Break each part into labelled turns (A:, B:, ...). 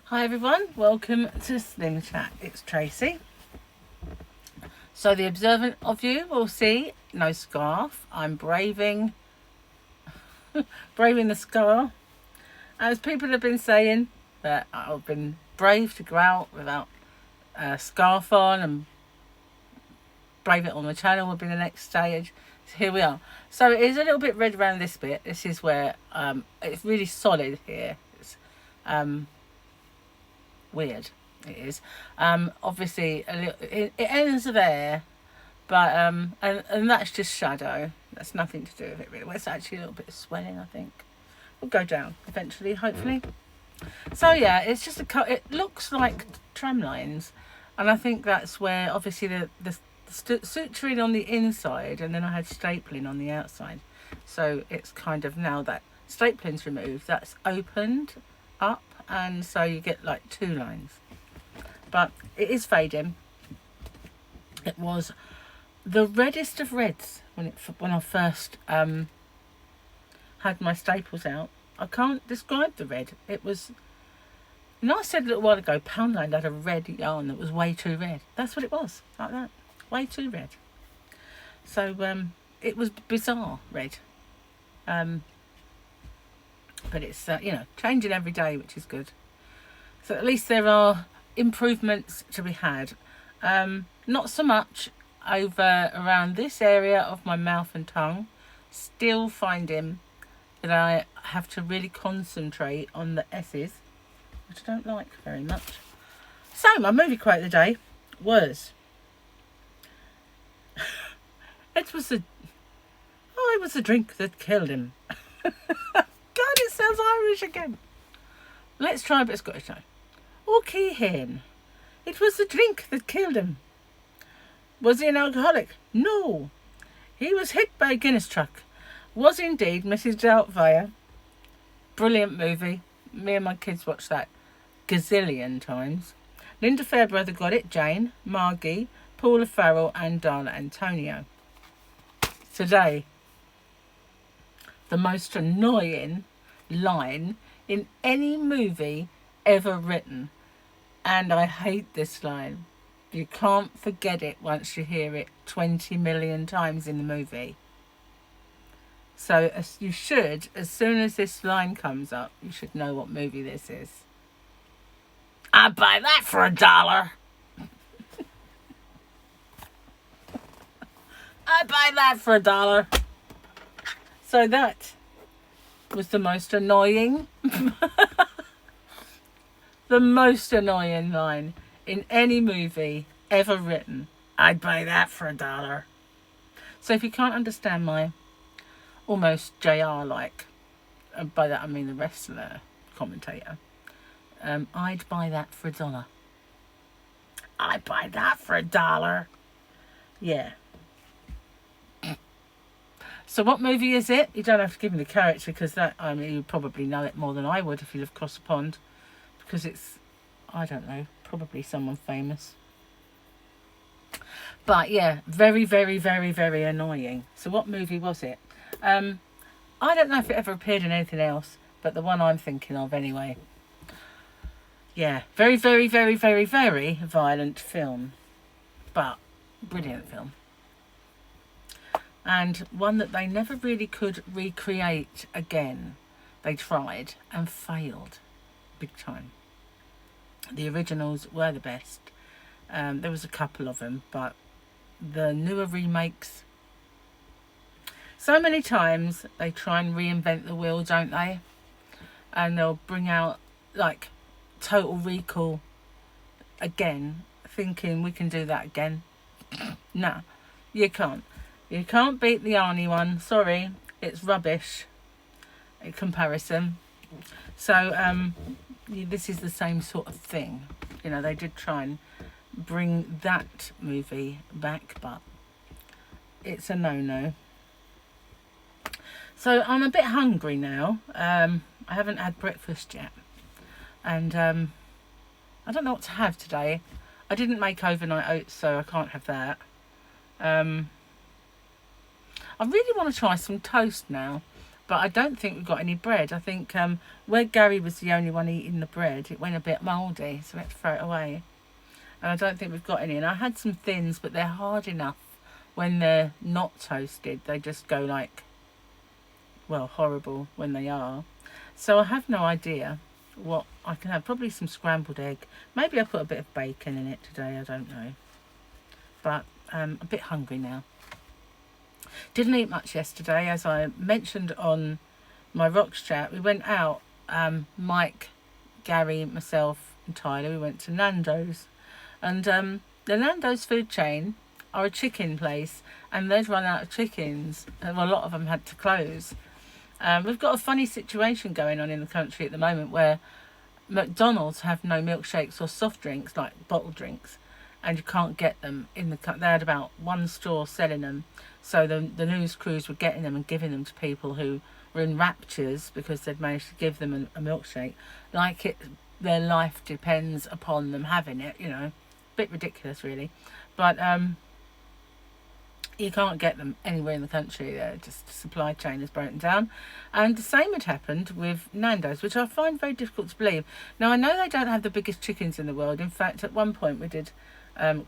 A: Hi everyone, welcome to SlimChat. It's Tracy. So the observant of you will see no scarf. I'm braving the scar. As people have been saying that I've been brave to go out without a scarf on, and brave it on the channel will be the next stage. So here we are. So it is a little bit red around this bit. This is where it's really solid here. It's weird. It is. Obviously a little, it ends there, but and that's just shadow. That's nothing to do with it really. Well, it's actually a little bit of swelling, I think. Will go down eventually, hopefully. So yeah, it's just it looks like tram lines, and I think that's where obviously the suturing on the inside, and then I had stapling on the outside. So it's kind of, now that stapling's removed, that's opened up, and so you get like two lines. But it is fading. It was the reddest of reds when I first had my staples out. I can't describe the red. It was, you know, I said a little while ago, Poundland had a red yarn that was way too red. That's what it was, like that, way too red. So it was bizarre red. But it's you know, changing every day, which is good. So at least there are improvements to be had. Not so much over around this area of my mouth and tongue. Still finding that I have to really concentrate on the S's, which I don't like very much. So my movie quote of the day was it was the drink that killed him. God, it sounds Irish again. Let's try a bit of Scottish now. Okay, hen. It was the drink that killed him. Was he an alcoholic? No. He was hit by a Guinness truck. Was indeed Mrs. Doubtfire. Brilliant movie. Me and my kids watched that gazillion times. Linda Fairbrother got it. Jane, Margie, Paula Farrell and Darla Antonio. Today, the most annoying line in any movie ever written. And I hate this line. You can't forget it once you hear it 20 million times in the movie. So you should, as soon as this line comes up, you should know what movie this is. I'd buy that for $1. I'd buy that for $1. So that was the most annoying, the most annoying line in any movie ever written. I'd buy that for $1. So if you can't understand my almost JR-like, by that I mean the wrestler commentator, I'd buy that for $1. I'd buy that for $1. Yeah. So what movie is it? You don't have to give me the character, because that, I mean, you probably know it more than I would if you live across the pond, because it's, I don't know, probably someone famous. But yeah, very, very, very, very annoying. So what movie was it? I don't know if it ever appeared in anything else, but the one I'm thinking of anyway. Yeah, very, very, very, very, very violent film, but brilliant film. And one that they never really could recreate again. They tried and failed big time. The originals were the best. There was a couple of them, but the newer remakes, so many times they try and reinvent the wheel, don't they? And they'll bring out like Total Recall again, thinking we can do that again. No, you can't. You can't beat the Arnie one. Sorry, it's rubbish in comparison. So this is the same sort of thing. You know, they did try and bring that movie back, but it's a no-no. So I'm a bit hungry now. I haven't had breakfast yet, and I don't know what to have today. I didn't make overnight oats, so I can't have that. I really want to try some toast now. But I don't think we've got any bread. I think where Gary was the only one eating the bread, it went a bit mouldy, so we had to throw it away. And I don't think we've got any. And I had some thins, but they're hard enough when they're not toasted. They just go like, well, horrible when they are. So I have no idea what I can have. Probably some scrambled egg. Maybe I put a bit of bacon in it today. I don't know. But I'm a bit hungry now. Didn't eat much yesterday, as I mentioned on my Rocks chat. We went out, Mike, Gary, myself and Tyler, we went to Nando's. And the Nando's food chain are a chicken place, and they'd run out of chickens. Well, a lot of them had to close. We've got a funny situation going on in the country at the moment where McDonald's have no milkshakes or soft drinks, like bottled drinks, and you can't get them in the. They had about one store selling them, so the news crews were getting them and giving them to people who were in raptures because they'd managed to give them a milkshake, like their life depends upon them having it. You know, bit ridiculous really, but you can't get them anywhere in the country. They're just, the supply chain is broken down. And the same had happened with Nando's, which I find very difficult to believe. Now, I know they don't have the biggest chickens in the world. In fact, at one point we did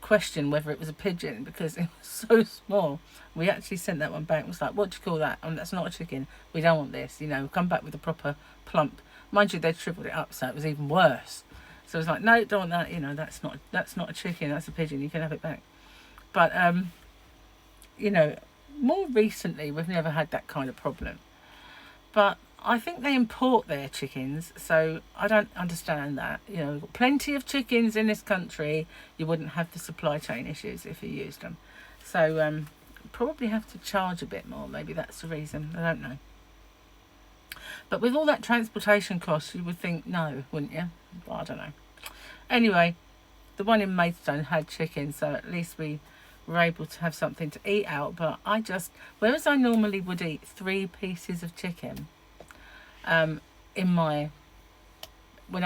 A: question whether it was a pigeon because it was so small. We actually sent that one back and was like, what do you call that? That's not a chicken. We don't want this. You know, come back with a proper plump. Mind you, they'd shriveled it up, so it was even worse. So it was like, no, don't want that. You know, that's not a chicken. That's a pigeon. You can have it back. But you know, more recently we've never had that kind of problem. But I think they import their chickens, so I don't understand that. You know, we've got plenty of chickens in this country. You wouldn't have the supply chain issues if you used them. So probably have to charge a bit more. Maybe that's the reason. I don't know. But with all that transportation cost, you would think no, wouldn't you? Well, I don't know. Anyway, the one in Maidstone had chicken, so at least we were able to have something to eat out. But I just, whereas I normally would eat 3 pieces of chicken in my,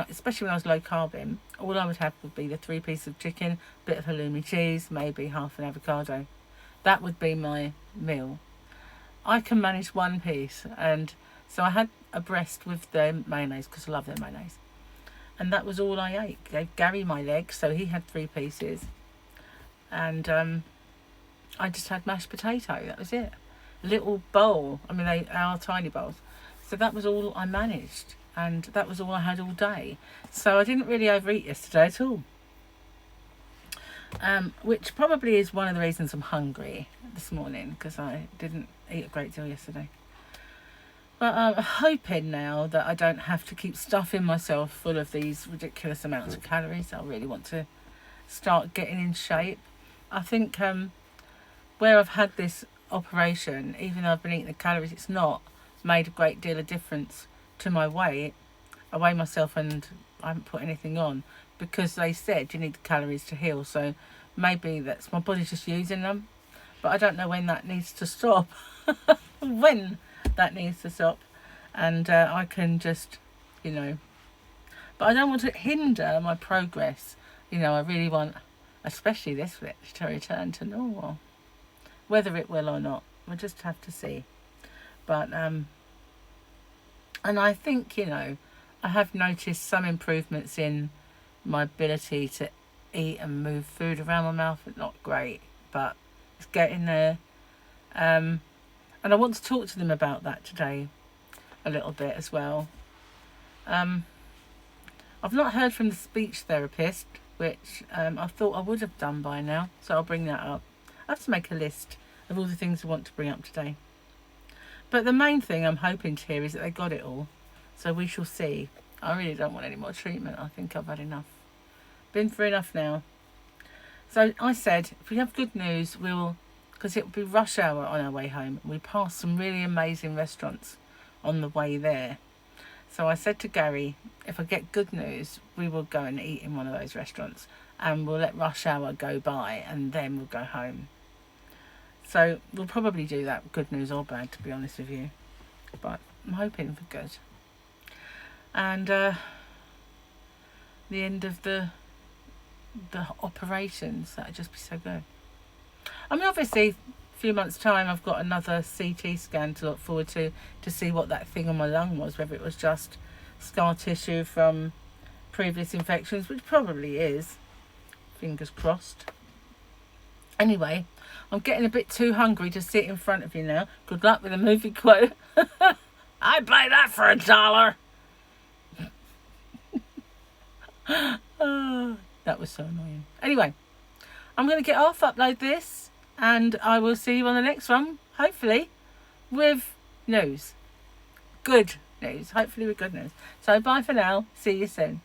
A: especially when I was low carbing, all I would have would be the 3 pieces of chicken, bit of halloumi cheese, maybe half an avocado. That would be my meal. I can manage 1 piece, and so I had a breast with their mayonnaise because I love their mayonnaise, and that was all I ate. Gave Gary my leg, so he had 3 pieces. And I just had mashed potato. That was it. A little bowl. I mean, they are tiny bowls. So that was all I managed. And that was all I had all day. So I didn't really overeat yesterday at all. Which probably is one of the reasons I'm hungry this morning, because I didn't eat a great deal yesterday. But I'm hoping now that I don't have to keep stuffing myself full of these ridiculous amounts of calories. I really want to start getting in shape. I think where I've had this operation, even though I've been eating the calories, it's not made a great deal of difference to my weight. I weigh myself and I haven't put anything on because they said you need the calories to heal. So maybe that's my body's just using them. But I don't know when that needs to stop. When that needs to stop. And I can just, you know. But I don't want to hinder my progress. You know, I really want, especially this bit, to return to normal. Whether it will or not, we'll just have to see. But and I think, you know, I have noticed some improvements in my ability to eat and move food around my mouth. It's not great, but it's getting there. And I want to talk to them about that today a little bit as well. I've not heard from the speech therapist, which I thought I would have done by now, so I'll bring that up. I have to make a list of all the things I want to bring up today. But the main thing I'm hoping to hear is that they got it all, so we shall see. I really don't want any more treatment. I think I've had enough. Been through enough now. So I said, if we have good news, we'll, because it will be rush hour on our way home. We passed some really amazing restaurants on the way there. So I said to Gary, if I get good news, we will go and eat in one of those restaurants and we'll let rush hour go by and then we'll go home. So we'll probably do that, good news or bad, to be honest with you. But I'm hoping for good. And the end of the operations, that'd just be so good. I mean, obviously, few months' time, I've got another CT scan to look forward to see what that thing on my lung was, whether it was just scar tissue from previous infections, which probably is. Fingers crossed. Anyway, I'm getting a bit too hungry to sit in front of you now. Good luck with the movie quote. I'd buy that for $1. Oh, that was so annoying. Anyway, I'm going to get off, upload this, and I will see you on the next one, hopefully, with news. Good news. Hopefully with good news. So bye for now. See you soon.